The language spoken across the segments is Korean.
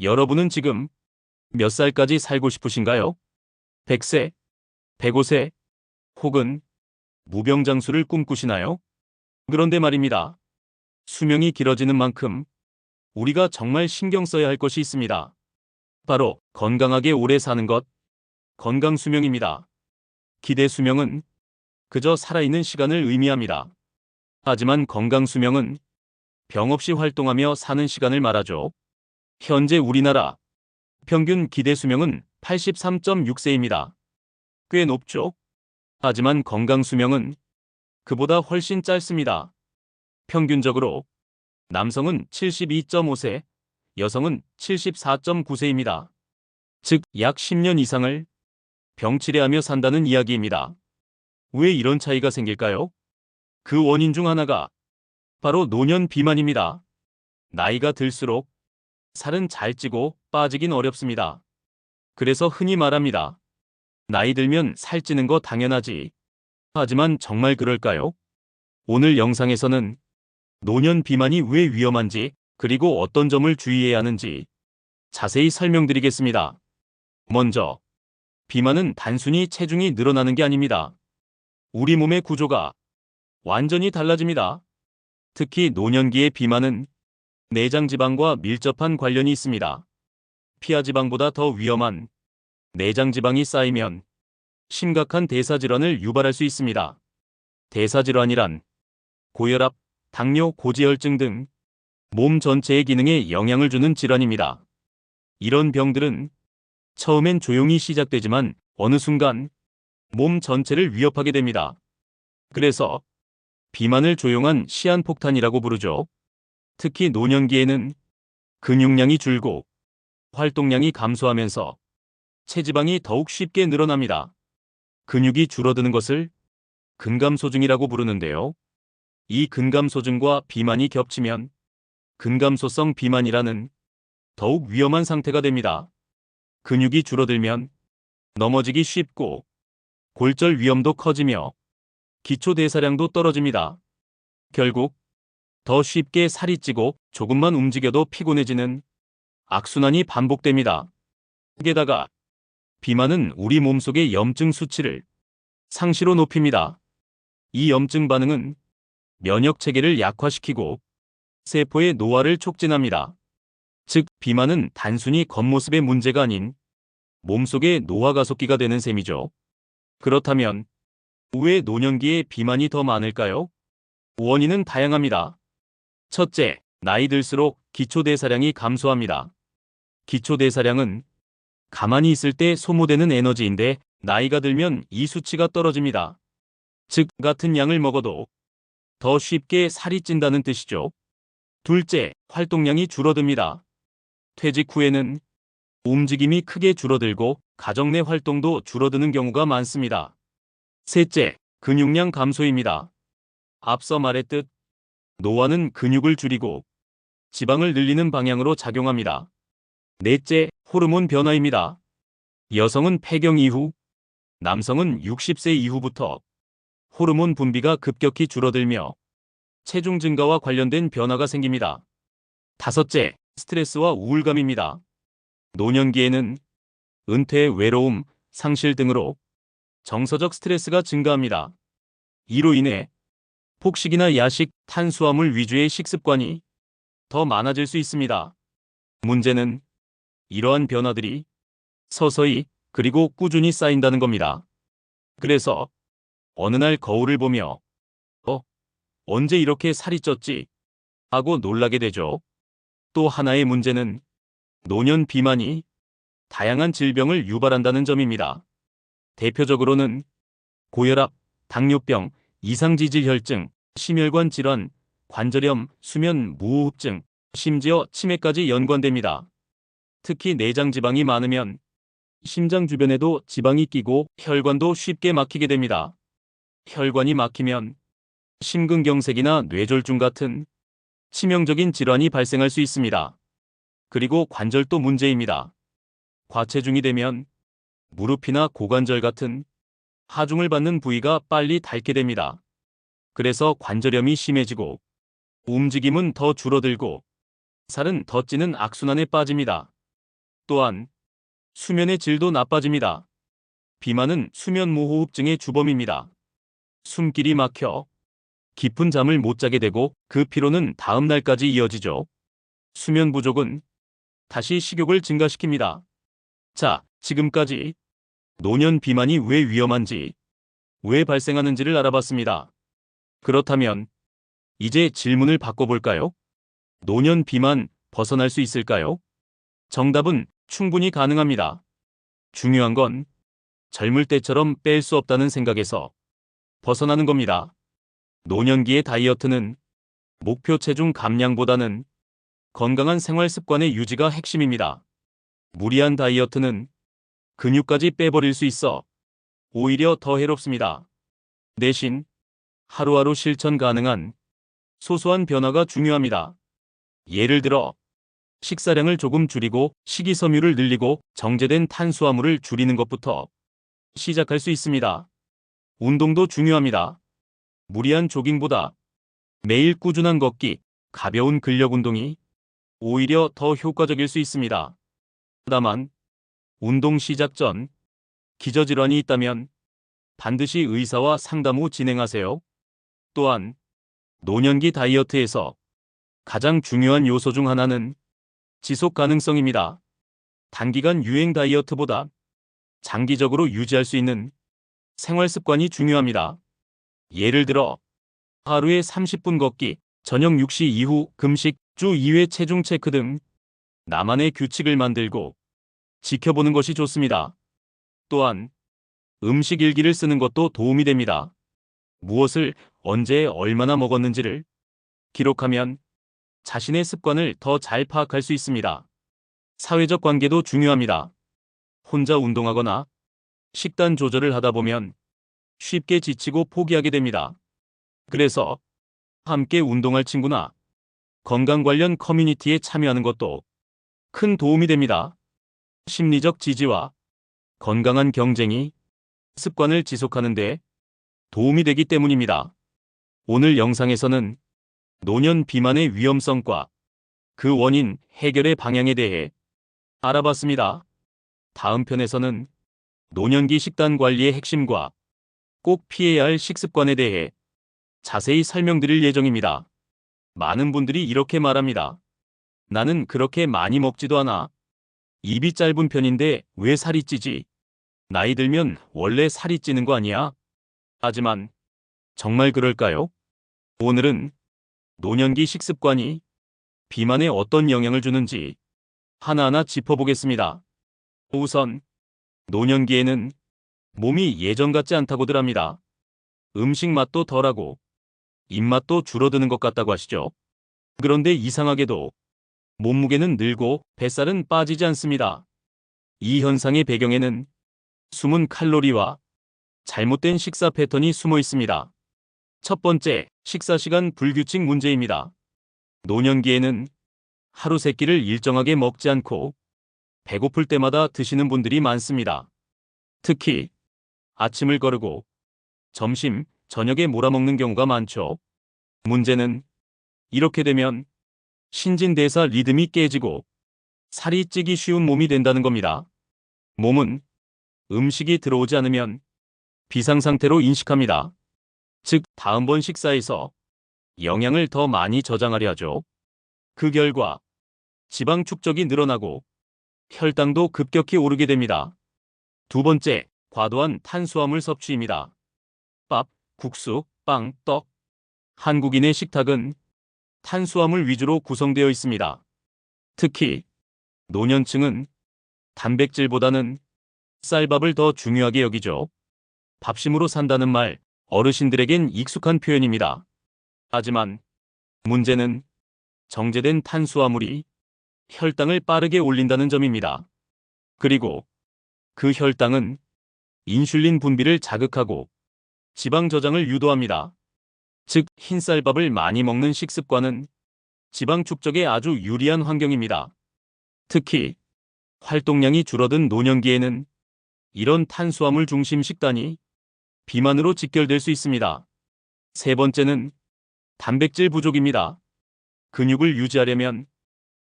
여러분은 지금 몇 살까지 살고 싶으신가요? 100세, 105세, 혹은 무병장수를 꿈꾸시나요? 그런데 말입니다. 수명이 길어지는 만큼 우리가 정말 신경 써야 할 것이 있습니다. 바로 건강하게 오래 사는 것, 건강수명입니다. 기대수명은 그저 살아있는 시간을 의미합니다. 하지만 건강수명은 병 없이 활동하며 사는 시간을 말하죠. 현재 우리나라 평균 기대수명은 83.6세입니다. 꽤 높죠? 하지만 건강수명은 그보다 훨씬 짧습니다. 평균적으로 남성은 72.5세, 여성은 74.9세입니다. 즉, 약 10년 이상을 병치레하며 산다는 이야기입니다. 왜 이런 차이가 생길까요? 그 원인 중 하나가 바로 노년 비만입니다. 나이가 들수록 살은 잘 찌고 빠지긴 어렵습니다. 그래서 흔히 말합니다. 나이 들면 살찌는 거 당연하지. 하지만 정말 그럴까요? 오늘 영상에서는 노년 비만이 왜 위험한지, 그리고 어떤 점을 주의해야 하는지 자세히 설명드리겠습니다. 먼저, 비만은 단순히 체중이 늘어나는 게 아닙니다. 우리 몸의 구조가 완전히 달라집니다. 특히 노년기의 비만은 내장지방과 밀접한 관련이 있습니다. 피하지방보다 더 위험한 내장지방이 쌓이면 심각한 대사질환을 유발할 수 있습니다. 대사질환이란 고혈압, 당뇨, 고지혈증 등 몸 전체의 기능에 영향을 주는 질환입니다. 이런 병들은 처음엔 조용히 시작되지만 어느 순간 몸 전체를 위협하게 됩니다. 그래서 비만을 조용한 시한폭탄이라고 부르죠. 특히 노년기에는 근육량이 줄고 활동량이 감소하면서 체지방이 더욱 쉽게 늘어납니다. 근육이 줄어드는 것을 근감소증이라고 부르는데요. 이 근감소증과 비만이 겹치면 근감소성 비만이라는 더욱 위험한 상태가 됩니다. 근육이 줄어들면 넘어지기 쉽고 골절 위험도 커지며 기초대사량도 떨어집니다. 결국 더 쉽게 살이 찌고 조금만 움직여도 피곤해지는 악순환이 반복됩니다. 게다가 비만은 우리 몸속의 염증 수치를 상시로 높입니다. 이 염증 반응은 면역 체계를 약화시키고 세포의 노화를 촉진합니다. 즉, 비만은 단순히 겉모습의 문제가 아닌 몸속의 노화 가속기가 되는 셈이죠. 그렇다면 왜 노년기에 비만이 더 많을까요? 원인은 다양합니다. 첫째, 나이 들수록 기초대사량이 감소합니다. 기초대사량은 가만히 있을 때 소모되는 에너지인데 나이가 들면 이 수치가 떨어집니다. 즉, 같은 양을 먹어도 더 쉽게 살이 찐다는 뜻이죠. 둘째, 활동량이 줄어듭니다. 퇴직 후에는 움직임이 크게 줄어들고 가정 내 활동도 줄어드는 경우가 많습니다. 셋째, 근육량 감소입니다. 앞서 말했듯 노화는 근육을 줄이고 지방을 늘리는 방향으로 작용합니다. 넷째, 호르몬 변화입니다. 여성은 폐경 이후, 남성은 60세 이후부터 호르몬 분비가 급격히 줄어들며 체중 증가와 관련된 변화가 생깁니다. 다섯째, 스트레스와 우울감입니다. 노년기에는 은퇴, 외로움, 상실 등으로 정서적 스트레스가 증가합니다. 이로 인해 폭식이나 야식, 탄수화물 위주의 식습관이 더 많아질 수 있습니다. 문제는 이러한 변화들이 서서히 그리고 꾸준히 쌓인다는 겁니다. 그래서 어느 날 거울을 보며 언제 이렇게 살이 쪘지? 하고 놀라게 되죠. 또 하나의 문제는 노년 비만이 다양한 질병을 유발한다는 점입니다. 대표적으로는 고혈압, 당뇨병, 이상지질혈증, 심혈관 질환, 관절염, 수면 무호흡증, 심지어 치매까지 연관됩니다. 특히 내장 지방이 많으면 심장 주변에도 지방이 끼고 혈관도 쉽게 막히게 됩니다. 혈관이 막히면 심근경색이나 뇌졸중 같은 치명적인 질환이 발생할 수 있습니다. 그리고 관절도 문제입니다. 과체중이 되면 무릎이나 고관절 같은 하중을 받는 부위가 빨리 닳게 됩니다. 그래서 관절염이 심해지고 움직임은 더 줄어들고 살은 더 찌는 악순환에 빠집니다. 또한 수면의 질도 나빠집니다. 비만은 수면무호흡증의 주범입니다. 숨길이 막혀 깊은 잠을 못 자게 되고 그 피로는 다음 날까지 이어지죠. 수면 부족은 다시 식욕을 증가시킵니다. 자, 지금까지 노년 비만이 왜 위험한지, 왜 발생하는지를 알아봤습니다. 그렇다면 이제 질문을 바꿔볼까요? 노년 비만 벗어날 수 있을까요? 정답은 충분히 가능합니다. 중요한 건 젊을 때처럼 뺄 수 없다는 생각에서 벗어나는 겁니다. 노년기의 다이어트는 목표 체중 감량보다는 건강한 생활 습관의 유지가 핵심입니다. 무리한 다이어트는 근육까지 빼버릴 수 있어 오히려 더 해롭습니다. 대신 하루하루 실천 가능한 소소한 변화가 중요합니다. 예를 들어 식사량을 조금 줄이고 식이섬유를 늘리고 정제된 탄수화물을 줄이는 것부터 시작할 수 있습니다. 운동도 중요합니다. 무리한 조깅보다 매일 꾸준한 걷기, 가벼운 근력 운동이 오히려 더 효과적일 수 있습니다. 다만 운동 시작 전 기저질환이 있다면 반드시 의사와 상담 후 진행하세요. 또한 노년기 다이어트에서 가장 중요한 요소 중 하나는 지속 가능성입니다. 단기간 유행 다이어트보다 장기적으로 유지할 수 있는 생활 습관이 중요합니다. 예를 들어 하루에 30분 걷기, 저녁 6시 이후 금식, 주 2회 체중 체크 등 나만의 규칙을 만들고 지켜보는 것이 좋습니다. 또한 음식 일기를 쓰는 것도 도움이 됩니다. 무엇을 언제 얼마나 먹었는지를 기록하면 자신의 습관을 더 잘 파악할 수 있습니다. 사회적 관계도 중요합니다. 혼자 운동하거나 식단 조절을 하다 보면 쉽게 지치고 포기하게 됩니다. 그래서 함께 운동할 친구나 건강 관련 커뮤니티에 참여하는 것도 큰 도움이 됩니다. 심리적 지지와 건강한 경쟁이 습관을 지속하는 데 도움이 되기 때문입니다. 오늘 영상에서는 노년 비만의 위험성과 그 원인 해결의 방향에 대해 알아봤습니다. 다음 편에서는 노년기 식단 관리의 핵심과 꼭 피해야 할 식습관에 대해 자세히 설명드릴 예정입니다. 많은 분들이 이렇게 말합니다. 나는 그렇게 많이 먹지도 않아. 입이 짧은 편인데 왜 살이 찌지? 나이 들면 원래 살이 찌는 거 아니야? 하지만 정말 그럴까요? 오늘은 노년기 식습관이 비만에 어떤 영향을 주는지 하나하나 짚어보겠습니다. 우선 노년기에는 몸이 예전 같지 않다고들 합니다. 음식 맛도 덜하고 입맛도 줄어드는 것 같다고 하시죠. 그런데 이상하게도 몸무게는 늘고 뱃살은 빠지지 않습니다. 이 현상의 배경에는 숨은 칼로리와 잘못된 식사 패턴이 숨어 있습니다. 첫 번째, 식사 시간 불규칙 문제입니다. 노년기에는 하루 세 끼를 일정하게 먹지 않고 배고플 때마다 드시는 분들이 많습니다. 특히 아침을 거르고 점심, 저녁에 몰아먹는 경우가 많죠. 문제는 이렇게 되면 신진대사 리듬이 깨지고 살이 찌기 쉬운 몸이 된다는 겁니다. 몸은 음식이 들어오지 않으면 비상상태로 인식합니다. 즉, 다음번 식사에서 영양을 더 많이 저장하려 하죠. 그 결과 지방 축적이 늘어나고 혈당도 급격히 오르게 됩니다. 두 번째, 과도한 탄수화물 섭취입니다. 밥, 국수, 빵, 떡. 한국인의 식탁은 탄수화물 위주로 구성되어 있습니다. 특히 노년층은 단백질보다는 쌀밥을 더 중요하게 여기죠. 밥심으로 산다는 말, 어르신들에겐 익숙한 표현입니다. 하지만 문제는 정제된 탄수화물이 혈당을 빠르게 올린다는 점입니다. 그리고 그 혈당은 인슐린 분비를 자극하고 지방 저장을 유도합니다. 즉, 흰쌀밥을 많이 먹는 식습관은 지방 축적에 아주 유리한 환경입니다. 특히 활동량이 줄어든 노년기에는 이런 탄수화물 중심 식단이 비만으로 직결될 수 있습니다. 세 번째는 단백질 부족입니다. 근육을 유지하려면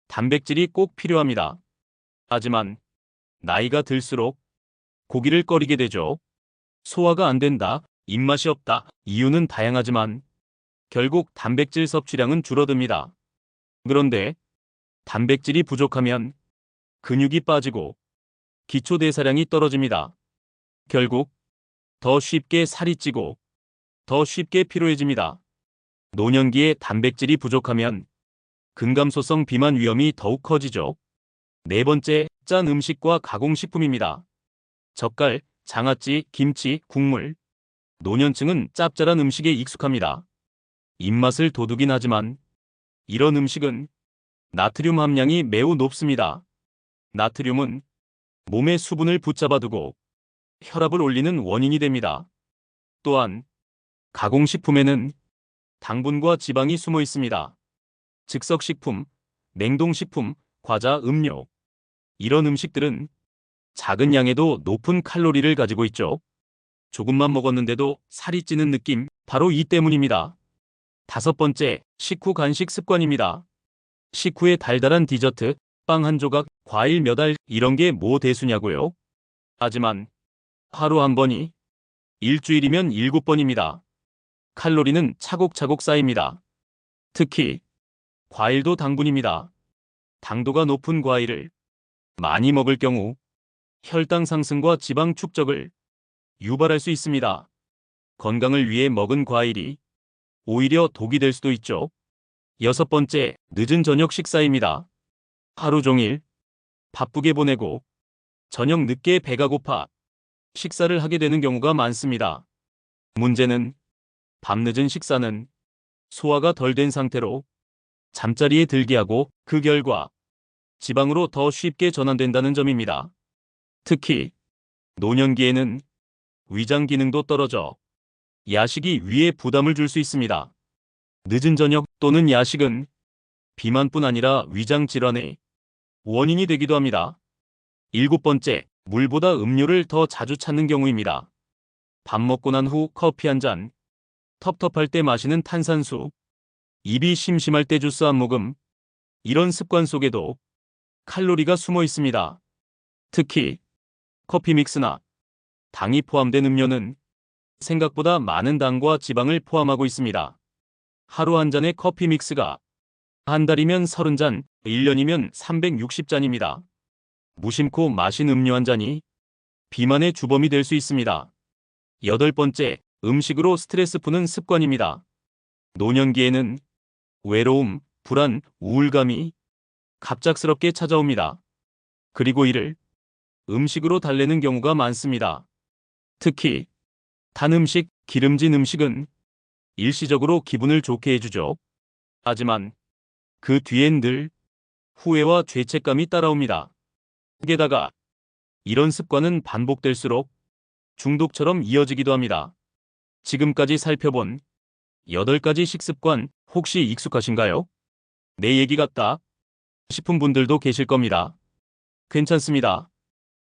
단백질이 꼭 필요합니다. 하지만 나이가 들수록 고기를 꺼리게 되죠. 소화가 안 된다, 입맛이 없다. 이유는 다양하지만 결국 단백질 섭취량은 줄어듭니다. 그런데 단백질이 부족하면 근육이 빠지고 기초 대사량이 떨어집니다. 결국 더 쉽게 살이 찌고 더 쉽게 피로해집니다. 노년기에 단백질이 부족하면 근감소성 비만 위험이 더욱 커지죠. 네 번째, 짠 음식과 가공식품입니다. 젓갈, 장아찌, 김치, 국물. 노년층은 짭짤한 음식에 익숙합니다. 입맛을 돋우긴 하지만 이런 음식은 나트륨 함량이 매우 높습니다. 나트륨은 몸의 수분을 붙잡아두고 혈압을 올리는 원인이 됩니다. 또한 가공식품에는 당분과 지방이 숨어 있습니다. 즉석식품, 냉동식품, 과자, 음료. 이런 음식들은 작은 양에도 높은 칼로리를 가지고 있죠. 조금만 먹었는데도 살이 찌는 느낌, 바로 이 때문입니다. 다섯 번째, 식후 간식 습관입니다. 식후에 달달한 디저트, 빵 한 조각, 과일 몇 알, 이런 게 뭐 대수냐고요? 하지만 하루 한 번이 일주일이면 7번입니다. 칼로리는 차곡차곡 쌓입니다. 특히 과일도 당분입니다. 당도가 높은 과일을 많이 먹을 경우 혈당 상승과 지방 축적을 유발할 수 있습니다. 건강을 위해 먹은 과일이 오히려 독이 될 수도 있죠. 여섯 번째, 늦은 저녁 식사입니다. 하루 종일 바쁘게 보내고 저녁 늦게 배가 고파 식사를 하게 되는 경우가 많습니다. 문제는 밤늦은 식사는 소화가 덜 된 상태로 잠자리에 들게 하고 그 결과 지방으로 더 쉽게 전환된다는 점입니다. 특히 노년기에는 위장 기능도 떨어져 야식이 위에 부담을 줄 수 있습니다. 늦은 저녁 또는 야식은 비만뿐 아니라 위장 질환의 원인이 되기도 합니다. 일곱 번째, 물보다 음료를 더 자주 찾는 경우입니다. 밥 먹고 난 후 커피 한 잔, 텁텁할 때 마시는 탄산수, 입이 심심할 때 주스 한 모금, 이런 습관 속에도 칼로리가 숨어 있습니다. 특히 커피 믹스나 당이 포함된 음료는 생각보다 많은 당과 지방을 포함하고 있습니다. 하루 한 잔의 커피 믹스가 한 달이면 30잔, 1년이면 360잔입니다. 무심코 마신 음료 한 잔이 비만의 주범이 될 수 있습니다. 여덟 번째, 음식으로 스트레스 푸는 습관입니다. 노년기에는 외로움, 불안, 우울감이 갑작스럽게 찾아옵니다. 그리고 이를 음식으로 달래는 경우가 많습니다. 특히 단 음식, 기름진 음식은 일시적으로 기분을 좋게 해주죠. 하지만 그 뒤엔 늘 후회와 죄책감이 따라옵니다. 게다가 이런 습관은 반복될수록 중독처럼 이어지기도 합니다. 지금까지 살펴본 8가지 식습관 혹시 익숙하신가요? 내 얘기 같다 싶은 분들도 계실 겁니다. 괜찮습니다.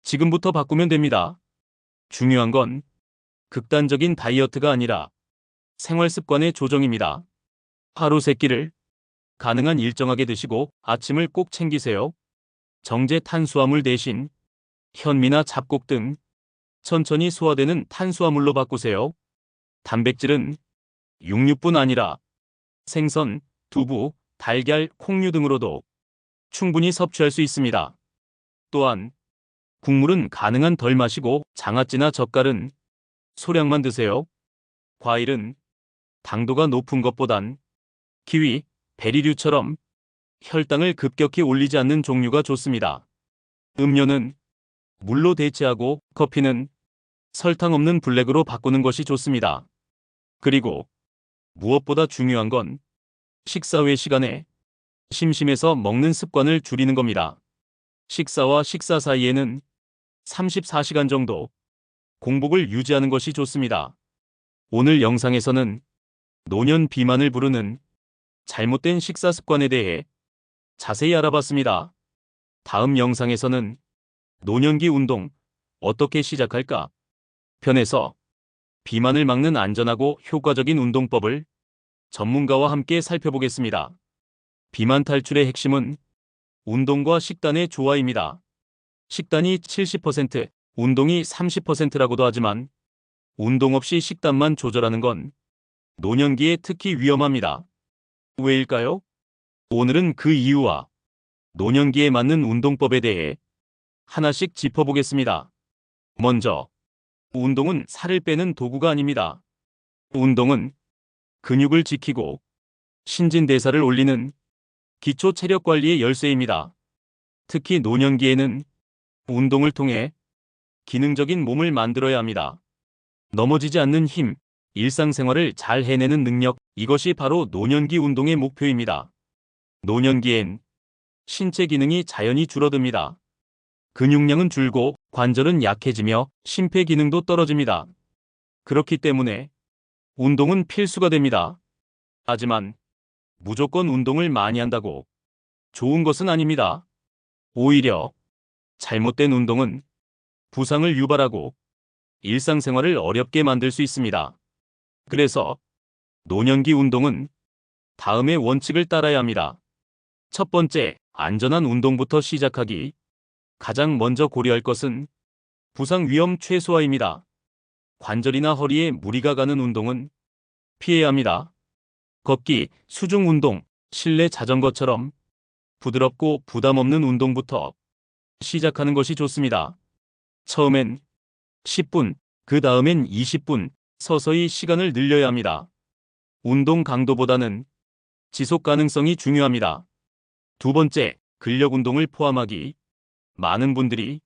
지금부터 바꾸면 됩니다. 중요한 건 극단적인 다이어트가 아니라 생활 습관의 조정입니다. 하루 3끼를 가능한 일정하게 드시고 아침을 꼭 챙기세요. 정제 탄수화물 대신 현미나 잡곡 등 천천히 소화되는 탄수화물로 바꾸세요. 단백질은 육류뿐 아니라 생선, 두부, 달걀, 콩류 등으로도 충분히 섭취할 수 있습니다. 또한 국물은 가능한 덜 마시고 장아찌나 젓갈은 소량만 드세요. 과일은 당도가 높은 것보단 키위, 베리류처럼 혈당을 급격히 올리지 않는 종류가 좋습니다. 음료는 물로 대체하고 커피는 설탕 없는 블랙으로 바꾸는 것이 좋습니다. 그리고 무엇보다 중요한 건 식사 외 시간에 심심해서 먹는 습관을 줄이는 겁니다. 식사와 식사 사이에는 34시간 정도 공복을 유지하는 것이 좋습니다. 오늘 영상에서는 노년 비만을 부르는 잘못된 식사 습관에 대해 자세히 알아봤습니다. 다음 영상에서는 노년기 운동 어떻게 시작할까? 편에서 비만을 막는 안전하고 효과적인 운동법을 전문가와 함께 살펴보겠습니다. 비만 탈출의 핵심은 운동과 식단의 조화입니다. 식단이 70%, 운동이 30%라고도 하지만 운동 없이 식단만 조절하는 건 노년기에 특히 위험합니다. 왜일까요? 오늘은 그 이유와 노년기에 맞는 운동법에 대해 하나씩 짚어보겠습니다. 먼저, 운동은 살을 빼는 도구가 아닙니다. 운동은 근육을 지키고 신진대사를 올리는 기초 체력 관리의 열쇠입니다. 특히 노년기에는 운동을 통해 기능적인 몸을 만들어야 합니다. 넘어지지 않는 힘, 일상생활을 잘 해내는 능력, 이것이 바로 노년기 운동의 목표입니다. 노년기엔 신체 기능이 자연히 줄어듭니다. 근육량은 줄고 관절은 약해지며 심폐 기능도 떨어집니다. 그렇기 때문에 운동은 필수가 됩니다. 하지만 무조건 운동을 많이 한다고 좋은 것은 아닙니다. 오히려 잘못된 운동은 부상을 유발하고 일상생활을 어렵게 만들 수 있습니다. 그래서 노년기 운동은 다음의 원칙을 따라야 합니다. 첫 번째, 안전한 운동부터 시작하기. 가장 먼저 고려할 것은 부상 위험 최소화입니다. 관절이나 허리에 무리가 가는 운동은 피해야 합니다. 걷기, 수중 운동, 실내 자전거처럼 부드럽고 부담 없는 운동부터 시작하는 것이 좋습니다. 처음엔 10분, 그 다음엔 20분, 서서히 시간을 늘려야 합니다. 운동 강도보다는 지속 가능성이 중요합니다. 두 번째, 근력 운동을 포함하기. 많은 분들이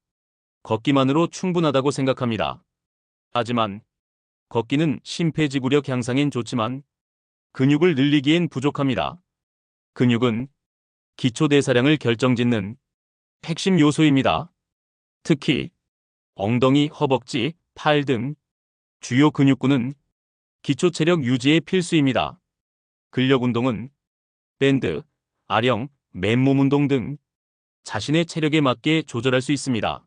걷기만으로 충분하다고 생각합니다. 하지만 걷기는 심폐지구력 향상엔 좋지만 근육을 늘리기엔 부족합니다. 근육은 기초대사량을 결정짓는 핵심 요소입니다. 특히 엉덩이, 허벅지, 팔 등 주요 근육군은 기초 체력 유지에 필수입니다. 근력 운동은 밴드, 아령, 맨몸 운동 등 자신의 체력에 맞게 조절할 수 있습니다.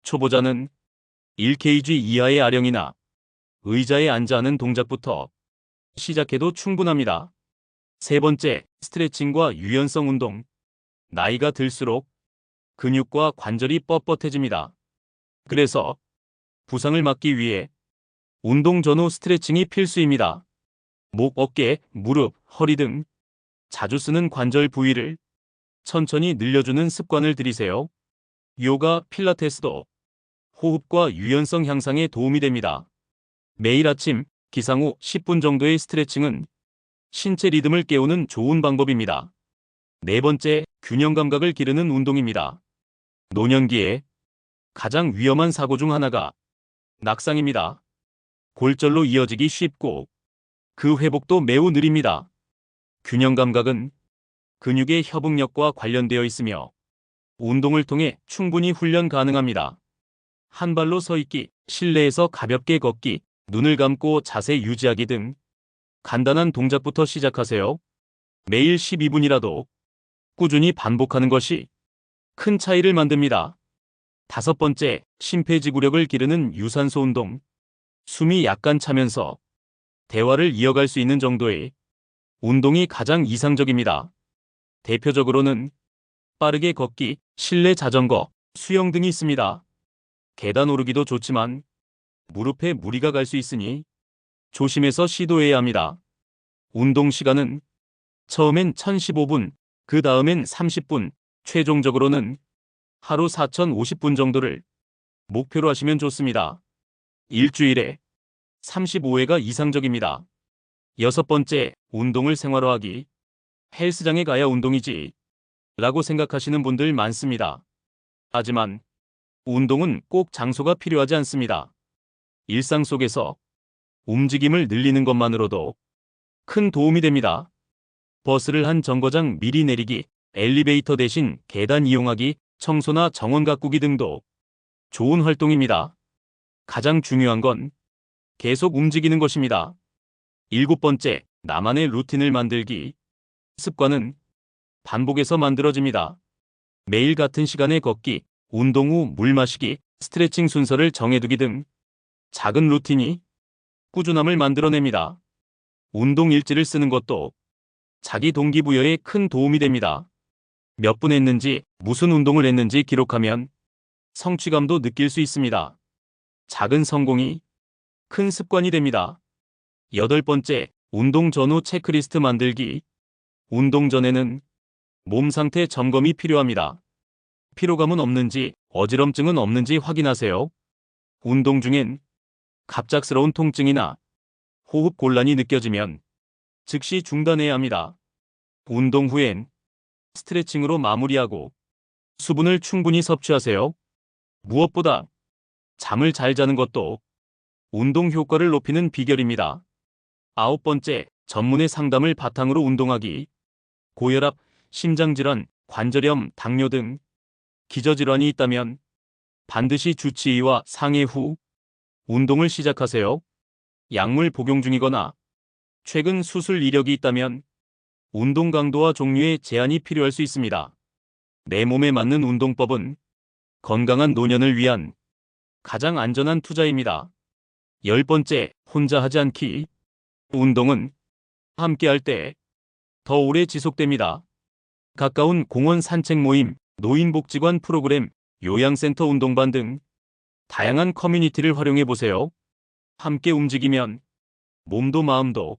초보자는 1kg 이하의 아령이나 의자에 앉아 하는 동작부터 시작해도 충분합니다. 세 번째, 스트레칭과 유연성 운동. 나이가 들수록 근육과 관절이 뻣뻣해집니다. 그래서 부상을 막기 위해 운동 전후 스트레칭이 필수입니다. 목, 어깨, 무릎, 허리 등 자주 쓰는 관절 부위를 천천히 늘려주는 습관을 들이세요. 요가, 필라테스도 호흡과 유연성 향상에 도움이 됩니다. 매일 아침 기상 후 10분 정도의 스트레칭은 신체 리듬을 깨우는 좋은 방법입니다. 네 번째, 균형 감각을 기르는 운동입니다. 노년기에 가장 위험한 사고 중 하나가 낙상입니다. 골절로 이어지기 쉽고 그 회복도 매우 느립니다. 균형 감각은 근육의 협응력과 관련되어 있으며 운동을 통해 충분히 훈련 가능합니다. 한 발로 서 있기, 실내에서 가볍게 걷기, 눈을 감고 자세 유지하기 등 간단한 동작부터 시작하세요. 매일 12분이라도 꾸준히 반복하는 것이 큰 차이를 만듭니다. 다섯 번째, 심폐지구력을 기르는 유산소 운동. 숨이 약간 차면서 대화를 이어갈 수 있는 정도의 운동이 가장 이상적입니다. 대표적으로는 빠르게 걷기, 실내 자전거, 수영 등이 있습니다. 계단 오르기도 좋지만 무릎에 무리가 갈 수 있으니 조심해서 시도해야 합니다. 운동 시간은 처음엔 1015분, 그 다음엔 30분, 최종적으로는 하루 4050분 정도를 목표로 하시면 좋습니다. 일주일에 35회가 이상적입니다. 여섯 번째, 운동을 생활화하기. 헬스장에 가야 운동이지 라고 생각하시는 분들 많습니다. 하지만 운동은 꼭 장소가 필요하지 않습니다. 일상 속에서 움직임을 늘리는 것만으로도 큰 도움이 됩니다. 버스를 한 정거장 미리 내리기, 엘리베이터 대신 계단 이용하기, 청소나 정원 가꾸기 등도 좋은 활동입니다. 가장 중요한 건 계속 움직이는 것입니다. 일곱 번째, 나만의 루틴을 만들기. 습관은 반복해서 만들어집니다. 매일 같은 시간에 걷기, 운동 후 물 마시기, 스트레칭 순서를 정해두기 등 작은 루틴이 꾸준함을 만들어냅니다. 운동 일지를 쓰는 것도 자기 동기부여에 큰 도움이 됩니다. 몇 분 했는지, 무슨 운동을 했는지 기록하면 성취감도 느낄 수 있습니다. 작은 성공이 큰 습관이 됩니다. 8번째, 운동 전후 체크리스트 만들기. 운동 전에는 몸 상태 점검이 필요합니다. 피로감은 없는지, 어지럼증은 없는지 확인하세요. 운동 중엔 갑작스러운 통증이나 호흡 곤란이 느껴지면 즉시 중단해야 합니다. 운동 후엔 스트레칭으로 마무리하고 수분을 충분히 섭취하세요. 무엇보다 잠을 잘 자는 것도 운동 효과를 높이는 비결입니다. 9번째, 전문의 상담을 바탕으로 운동하기. 고혈압, 심장질환, 관절염, 당뇨 등 기저질환이 있다면 반드시 주치의와 상의 후 운동을 시작하세요. 약물 복용 중이거나 최근 수술 이력이 있다면 운동 강도와 종류에 제한이 필요할 수 있습니다. 내 몸에 맞는 운동법은 건강한 노년을 위한 가장 안전한 투자입니다. 10번째, 혼자 하지 않기. 운동은 함께 할 때 더 오래 지속됩니다. 가까운 공원 산책 모임, 노인복지관 프로그램, 요양센터 운동반 등 다양한 커뮤니티를 활용해 보세요. 함께 움직이면 몸도 마음도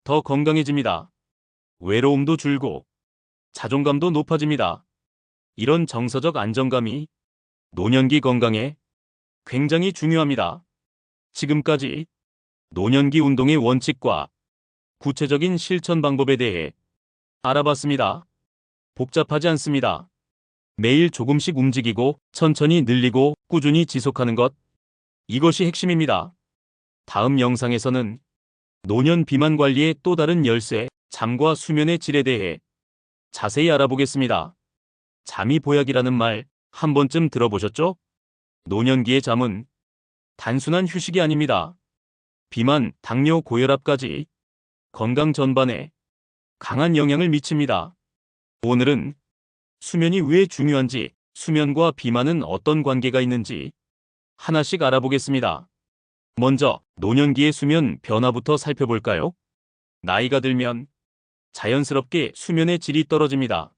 더 건강해집니다. 외로움도 줄고 자존감도 높아집니다. 이런 정서적 안정감이 노년기 건강에 굉장히 중요합니다. 지금까지 노년기 운동의 원칙과 구체적인 실천 방법에 대해 알아봤습니다. 복잡하지 않습니다. 매일 조금씩 움직이고 천천히 늘리고 꾸준히 지속하는 것, 이것이 핵심입니다. 다음 영상에서는 노년 비만 관리의 또 다른 열쇠, 잠과 수면의 질에 대해 자세히 알아보겠습니다. 잠이 보약이라는 말 한 번쯤 들어보셨죠? 노년기의 잠은 단순한 휴식이 아닙니다. 비만, 당뇨, 고혈압까지 건강 전반에 강한 영향을 미칩니다. 오늘은 수면이 왜 중요한지, 수면과 비만은 어떤 관계가 있는지 하나씩 알아보겠습니다. 먼저 노년기의 수면 변화부터 살펴볼까요? 나이가 들면 자연스럽게 수면의 질이 떨어집니다.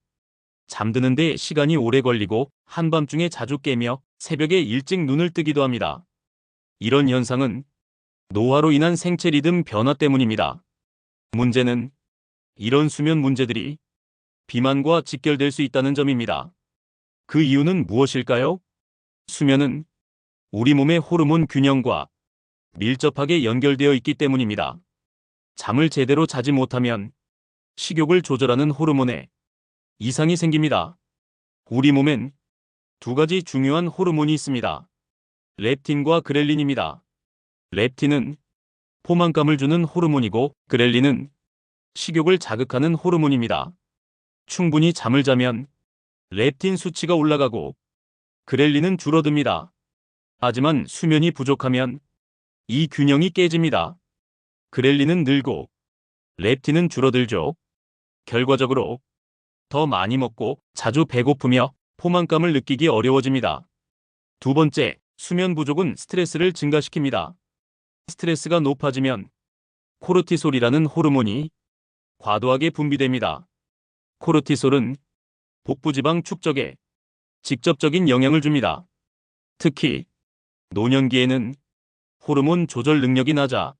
잠드는데 시간이 오래 걸리고 한밤중에 자주 깨며 새벽에 일찍 눈을 뜨기도 합니다. 이런 현상은 노화로 인한 생체 리듬 변화 때문입니다. 문제는 이런 수면 문제들이 비만과 직결될 수 있다는 점입니다. 그 이유는 무엇일까요? 수면은 우리 몸의 호르몬 균형과 밀접하게 연결되어 있기 때문입니다. 잠을 제대로 자지 못하면 식욕을 조절하는 호르몬에 이상이 생깁니다. 우리 몸엔 두 가지 중요한 호르몬이 있습니다. 렙틴과 그렐린입니다. 렙틴은 포만감을 주는 호르몬이고 그렐린은 식욕을 자극하는 호르몬입니다. 충분히 잠을 자면 렙틴 수치가 올라가고 그렐린은 줄어듭니다. 하지만 수면이 부족하면 이 균형이 깨집니다. 그렐린은 늘고 렙틴은 줄어들죠. 결과적으로 더 많이 먹고 자주 배고프며 포만감을 느끼기 어려워집니다. 두 번째, 수면 부족은 스트레스를 증가시킵니다. 스트레스가 높아지면 코르티솔이라는 호르몬이 과도하게 분비됩니다. 코르티솔은 복부지방 축적에 직접적인 영향을 줍니다. 특히 노년기에는 호르몬 조절 능력이 낮아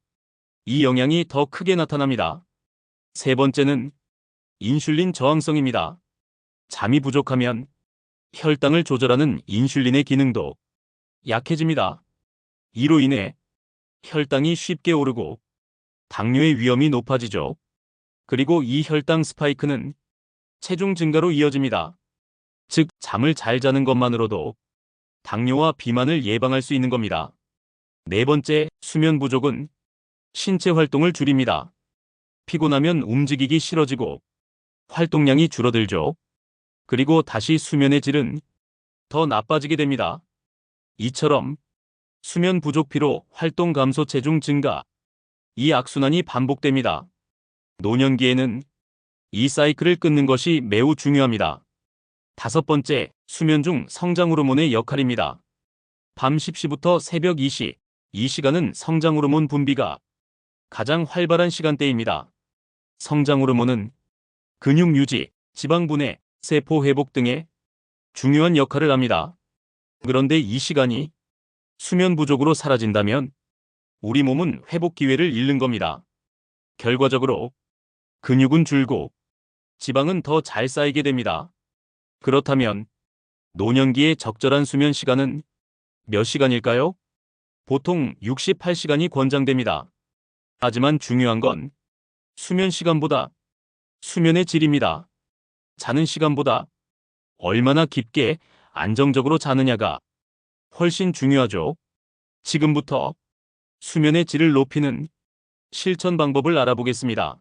이 영향이 더 크게 나타납니다. 세 번째는 인슐린 저항성입니다. 잠이 부족하면 혈당을 조절하는 인슐린의 기능도 약해집니다. 이로 인해 혈당이 쉽게 오르고 당뇨의 위험이 높아지죠. 그리고 이 혈당 스파이크는 체중 증가로 이어집니다. 즉, 잠을 잘 자는 것만으로도 당뇨와 비만을 예방할 수 있는 겁니다. 네 번째, 수면 부족은 신체 활동을 줄입니다. 피곤하면 움직이기 싫어지고 활동량이 줄어들죠. 그리고 다시 수면의 질은 더 나빠지게 됩니다. 이처럼 수면 부족, 피로, 활동 감소, 체중 증가, 이 악순환이 반복됩니다. 노년기에는 이 사이클을 끊는 것이 매우 중요합니다. 다섯 번째, 수면 중 성장 호르몬의 역할입니다. 밤 10시부터 새벽 2시, 이 시간은 성장 호르몬 분비가 가장 활발한 시간대입니다. 성장 호르몬은 근육 유지, 지방 분해, 세포 회복 등의 중요한 역할을 합니다. 그런데 이 시간이 수면 부족으로 사라진다면 우리 몸은 회복 기회를 잃는 겁니다. 결과적으로 근육은 줄고 지방은 더 잘 쌓이게 됩니다. 그렇다면 노년기의 적절한 수면 시간은 몇 시간일까요? 보통 68시간이 권장됩니다. 하지만 중요한 건 수면 시간보다 수면의 질입니다. 자는 시간보다 얼마나 깊게 안정적으로 자느냐가 훨씬 중요하죠. 지금부터 수면의 질을 높이는 실천 방법을 알아보겠습니다.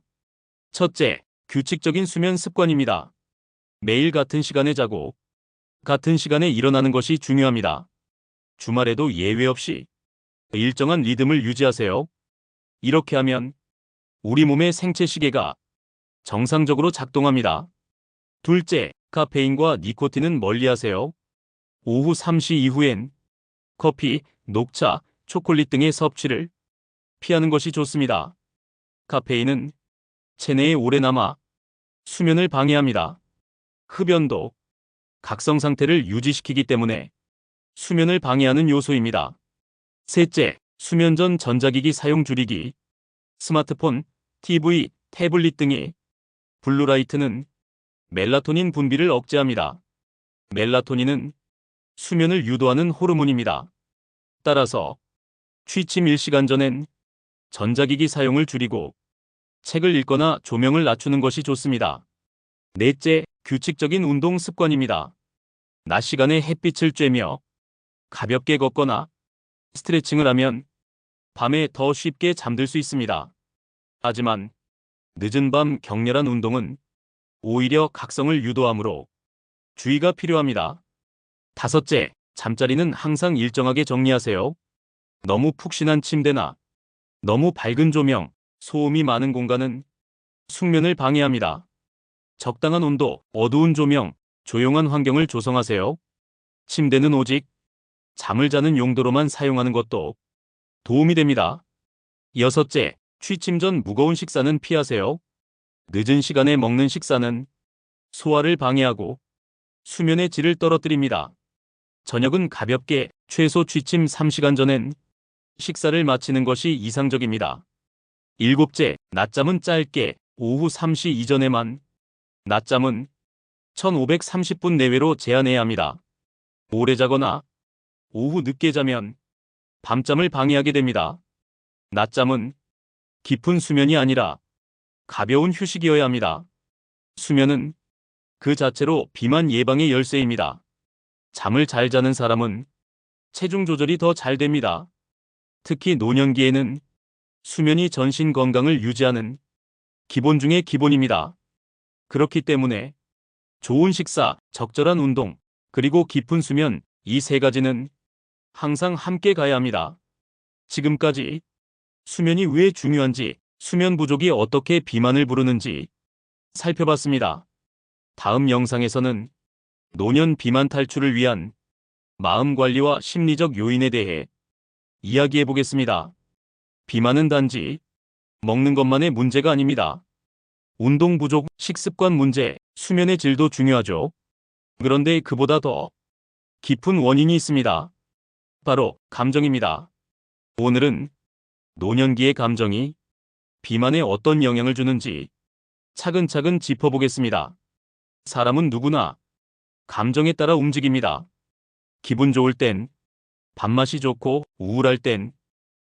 첫째, 규칙적인 수면 습관입니다. 매일 같은 시간에 자고 같은 시간에 일어나는 것이 중요합니다. 주말에도 예외 없이 일정한 리듬을 유지하세요. 이렇게 하면 우리 몸의 생체 시계가 정상적으로 작동합니다. 둘째, 카페인과 니코틴은 멀리하세요. 오후 3시 이후엔 커피, 녹차, 초콜릿 등의 섭취를 피하는 것이 좋습니다. 카페인은 체내에 오래 남아 수면을 방해합니다. 흡연도 각성 상태를 유지시키기 때문에 수면을 방해하는 요소입니다. 셋째, 수면 전 전자기기 사용 줄이기. 스마트폰, TV, 태블릿 등의 블루라이트는 멜라토닌 분비를 억제합니다. 멜라토닌은 수면을 유도하는 호르몬입니다. 따라서 취침 1시간 전엔 전자기기 사용을 줄이고 책을 읽거나 조명을 낮추는 것이 좋습니다. 넷째, 규칙적인 운동 습관입니다. 낮 시간에 햇빛을 쬐며 가볍게 걷거나 스트레칭을 하면 밤에 더 쉽게 잠들 수 있습니다. 하지만 늦은 밤 격렬한 운동은 오히려 각성을 유도하므로 주의가 필요합니다. 다섯째, 잠자리는 항상 일정하게 정리하세요. 너무 푹신한 침대나 너무 밝은 조명, 소음이 많은 공간은 숙면을 방해합니다. 적당한 온도, 어두운 조명, 조용한 환경을 조성하세요. 침대는 오직 잠을 자는 용도로만 사용하는 것도 도움이 됩니다. 여섯째, 취침 전 무거운 식사는 피하세요. 늦은 시간에 먹는 식사는 소화를 방해하고 수면의 질을 떨어뜨립니다. 저녁은 가볍게 최소 취침 3시간 전엔 식사를 마치는 것이 이상적입니다. 일곱째, 낮잠은 짧게 오후 3시 이전에만. 낮잠은 1530분 내외로 제한해야 합니다. 오래 자거나 오후 늦게 자면 밤잠을 방해하게 됩니다. 낮잠은 깊은 수면이 아니라 가벼운 휴식이어야 합니다. 수면은 그 자체로 비만 예방의 열쇠입니다. 잠을 잘 자는 사람은 체중 조절이 더 잘 됩니다. 특히 노년기에는 수면이 전신 건강을 유지하는 기본 중의 기본입니다. 그렇기 때문에 좋은 식사, 적절한 운동, 그리고 깊은 수면, 이 세 가지는 항상 함께 가야 합니다. 지금까지 수면이 왜 중요한지, 수면 부족이 어떻게 비만을 부르는지 살펴봤습니다. 다음 영상에서는 노년 비만 탈출을 위한 마음 관리와 심리적 요인에 대해 이야기해 보겠습니다. 비만은 단지 먹는 것만의 문제가 아닙니다. 운동 부족, 식습관 문제, 수면의 질도 중요하죠. 그런데 그보다 더 깊은 원인이 있습니다. 바로 감정입니다. 오늘은 노년기의 감정이 비만에 어떤 영향을 주는지 차근차근 짚어보겠습니다. 사람은 누구나 감정에 따라 움직입니다. 기분 좋을 땐 밥맛이 좋고 우울할 땐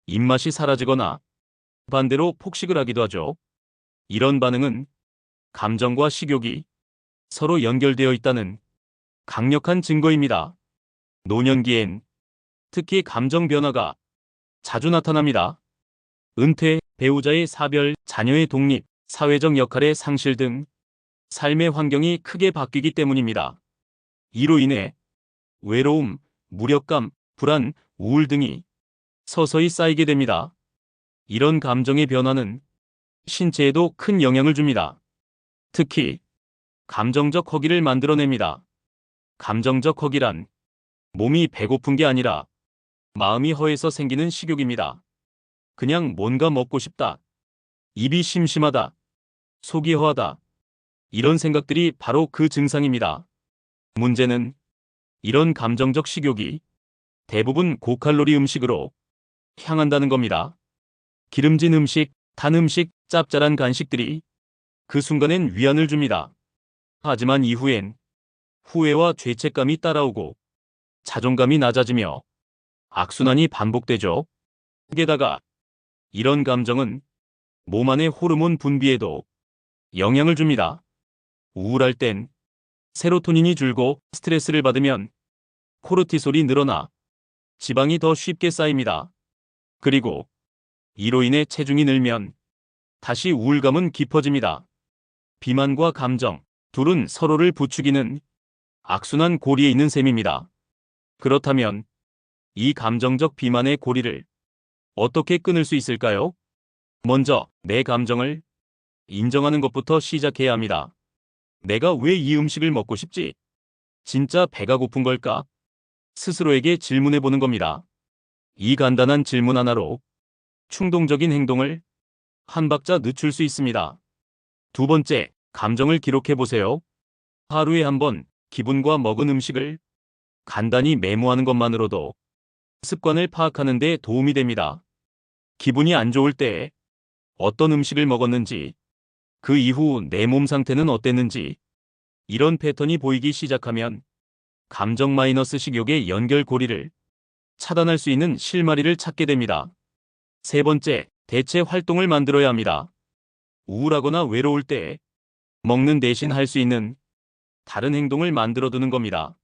입맛이 사라지거나 반대로 폭식을 하기도 하죠. 이런 반응은 감정과 식욕이 서로 연결되어 있다는 강력한 증거입니다. 노년기엔 특히 감정 변화가 자주 나타납니다. 은퇴, 배우자의 사별, 자녀의 독립, 사회적 역할의 상실 등 삶의 환경이 크게 바뀌기 때문입니다. 이로 인해 외로움, 무력감, 불안, 우울 등이 서서히 쌓이게 됩니다. 이런 감정의 변화는 신체에도 큰 영향을 줍니다. 특히 감정적 허기를 만들어냅니다. 감정적 허기란 몸이 배고픈 게 아니라 마음이 허해서 생기는 식욕입니다. 그냥 뭔가 먹고 싶다, 입이 심심하다, 속이 허하다, 이런 생각들이 바로 그 증상입니다. 문제는 이런 감정적 식욕이 대부분 고칼로리 음식으로 향한다는 겁니다. 기름진 음식, 단 음식, 짭짤한 간식들이 그 순간엔 위안을 줍니다. 하지만 이후엔 후회와 죄책감이 따라오고 자존감이 낮아지며 악순환이 반복되죠. 게다가 이런 감정은 몸 안의 호르몬 분비에도 영향을 줍니다. 우울할 땐 세로토닌이 줄고 스트레스를 받으면 코르티솔이 늘어나 지방이 더 쉽게 쌓입니다. 그리고 이로 인해 체중이 늘면 다시 우울감은 깊어집니다. 비만과 감정, 둘은 서로를 부추기는 악순환 고리에 있는 셈입니다. 그렇다면 이 감정적 비만의 고리를 어떻게 끊을 수 있을까요? 먼저 내 감정을 인정하는 것부터 시작해야 합니다. 내가 왜 이 음식을 먹고 싶지? 진짜 배가 고픈 걸까? 스스로에게 질문해 보는 겁니다. 이 간단한 질문 하나로 충동적인 행동을 한 박자 늦출 수 있습니다. 두 번째, 감정을 기록해 보세요. 하루에 한 번 기분과 먹은 음식을 간단히 메모하는 것만으로도 습관을 파악하는 데 도움이 됩니다. 기분이 안 좋을 때 어떤 음식을 먹었는지, 그 이후 내 몸 상태는 어땠는지, 이런 패턴이 보이기 시작하면 감정 마이너스 식욕의 연결고리를 차단할 수 있는 실마리를 찾게 됩니다. 세 번째, 대체 활동을 만들어야 합니다. 우울하거나 외로울 때 먹는 대신 할 수 있는 다른 행동을 만들어 두는 겁니다.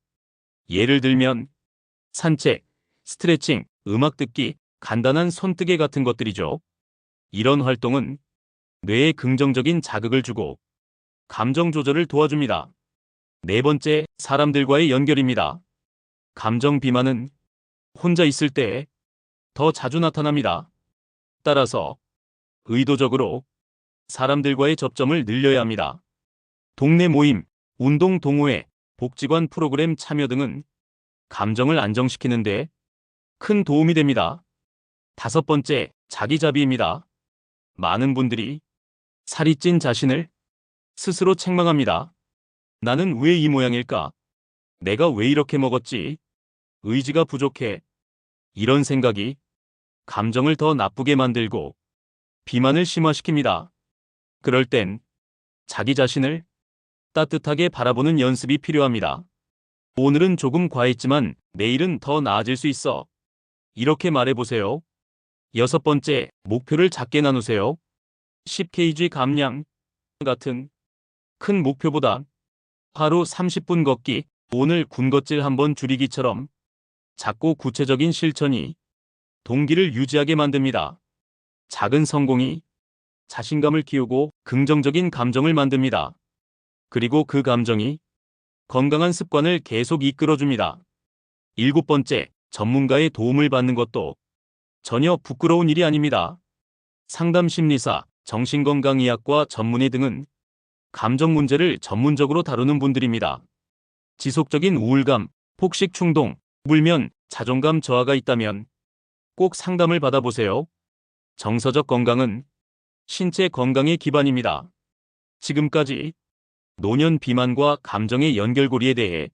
예를 들면 산책, 스트레칭, 음악 듣기, 간단한 손뜨개 같은 것들이죠. 이런 활동은 뇌에 긍정적인 자극을 주고 감정 조절을 도와줍니다. 네 번째, 사람들과의 연결입니다. 감정 비만은 혼자 있을 때 더 자주 나타납니다. 따라서 의도적으로 사람들과의 접점을 늘려야 합니다. 동네 모임, 운동 동호회, 복지관 프로그램 참여 등은 감정을 안정시키는데 큰 도움이 됩니다. 다섯 번째, 자기자비입니다. 많은 분들이 살이 찐 자신을 스스로 책망합니다. 나는 왜 이 모양일까? 내가 왜 이렇게 먹었지? 의지가 부족해. 이런 생각이 감정을 더 나쁘게 만들고 비만을 심화시킵니다. 그럴 땐 자기 자신을 따뜻하게 바라보는 연습이 필요합니다. 오늘은 조금 과했지만 내일은 더 나아질 수 있어. 이렇게 말해보세요. 여섯 번째, 목표를 작게 나누세요. 10kg 감량 같은 큰 목표보다 하루 30분 걷기, 오늘 군것질 한번 줄이기처럼 작고 구체적인 실천이 동기를 유지하게 만듭니다. 작은 성공이 자신감을 키우고 긍정적인 감정을 만듭니다. 그리고 그 감정이 건강한 습관을 계속 이끌어줍니다. 일곱 번째, 전문가의 도움을 받는 것도 전혀 부끄러운 일이 아닙니다. 상담 심리사, 정신건강의학과 전문의 등은 감정 문제를 전문적으로 다루는 분들입니다. 지속적인 우울감, 폭식 충동, 불면, 자존감 저하가 있다면 꼭 상담을 받아보세요. 정서적 건강은 신체 건강의 기반입니다. 지금까지 노년 비만과 감정의 연결고리에 대해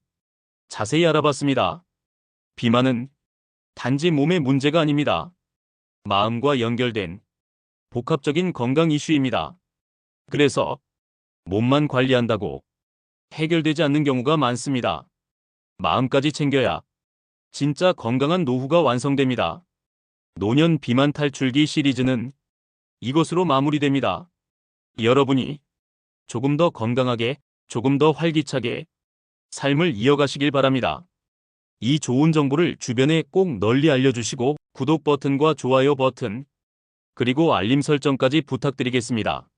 자세히 알아봤습니다. 비만은 단지 몸의 문제가 아닙니다. 마음과 연결된 복합적인 건강 이슈입니다. 그래서 몸만 관리한다고 해결되지 않는 경우가 많습니다. 마음까지 챙겨야 진짜 건강한 노후가 완성됩니다. 노년 비만 탈출기 시리즈는 이것으로 마무리됩니다. 여러분이 조금 더 건강하게, 조금 더 활기차게 삶을 이어가시길 바랍니다. 이 좋은 정보를 주변에 꼭 널리 알려주시고 구독 버튼과 좋아요 버튼, 그리고 알림 설정까지 부탁드리겠습니다.